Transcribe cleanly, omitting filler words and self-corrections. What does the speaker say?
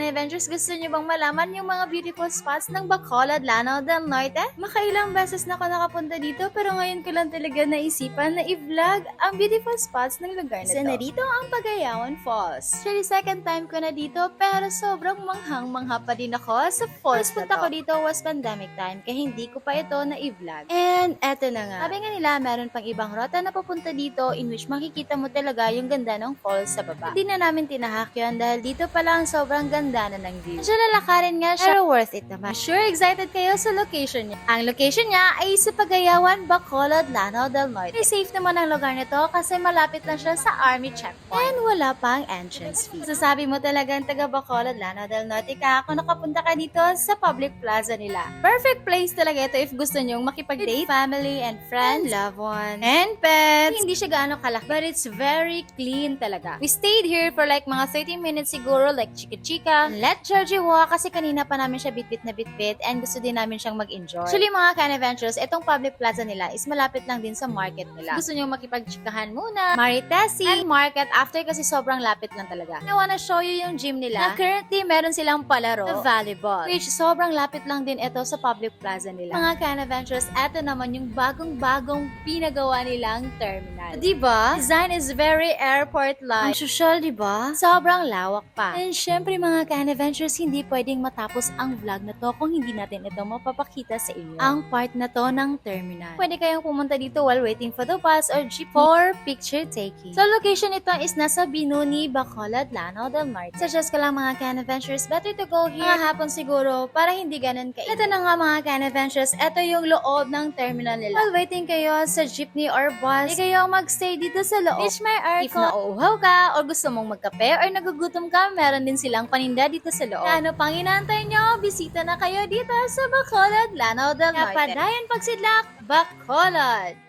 Can-Adventures, gusto niyo bang malaman yung mga beautiful spots ng Bacolod, Lanao del Norte? Makailang beses na ako nakapunta dito pero ngayon ko lang talaga naisipan na i-vlog ang beautiful spots ng lugar na to. Narito ang Pagayawan Falls. Actually, second time ko na dito pero sobrang manghang-mangha pa din ako sa falls na to. Punta ko dito was pandemic time kaya hindi ko pa ito na i-vlog. And eto na nga. Sabi nga nila, meron pang ibang rota na papunta dito in which makikita mo talaga yung ganda ng falls sa baba. Hindi na namin tinahak yun dahil dito pa lang sobrang ganda na ng view. Medyo lalakarin nga siya, pero worth it naman. Sure, excited kayo sa location niya. Ang location niya ay sa Pagayawan, Bacolod, Lanao del Norte. Ay safe naman ang lugar nito kasi malapit lang siya sa army checkpoint. And wala pang entrance fee. Sasabi mo talagang taga Bacolod, Lanao del Norte ka kung nakapunta ka dito sa public plaza nila. Perfect place talaga ito if gusto nyong makipag-date, family and friends, loved ones, and pets. Hindi siya gaano kalaki, but it's very clean talaga. We stayed here for like mga 30 minutes siguro, like chika-chika. Let Georgie walk kasi kanina pa namin siya bitbit na bitbit and gusto din namin siyang mag-enjoy. Actually mga Can-Adventures, itong public plaza nila is malapit lang din sa market nila. Gusto nyo makipag-chikahan muna, Maritesi, and market after kasi sobrang lapit lang talaga. I wanna show you yung gym nila na currently meron silang palaro na volleyball, which sobrang lapit lang din ito sa public plaza nila. Mga Can-Adventures, eto naman yung bagong-bagong pinagawa nilang terminal. Diba? Design is very airport-like. Ang social, diba? Sobrang lawak pa. And syempre mga Can-Adventures, hindi pwedeng matapos ang vlog na to kung hindi natin ito mapapakita sa inyo. Ang part na to ng terminal. Pwede kayong pumunta dito while waiting for the bus or jeep for picture taking. So location nito is nasa Binuni, Bacolod, Lanao del Norte. Suggest ko lang mga Can-Adventures, better to go here mga hapon siguro para hindi ganun kainit. Ito na nga mga Can-Adventures, ito yung loob ng terminal nila. While waiting kayo sa jeepney or bus, hindi kayo magstay dito sa loob. Reach my aircon. If nauuhaw ka or gusto mong magkape or nagugutom ka, meron din silang paninda dito sa loob. Ano pang inaantay nyo? Bisita na kayo dito sa Bacolod, Lanao del Norte. Kapadayan Pagsidlak, Bacolod!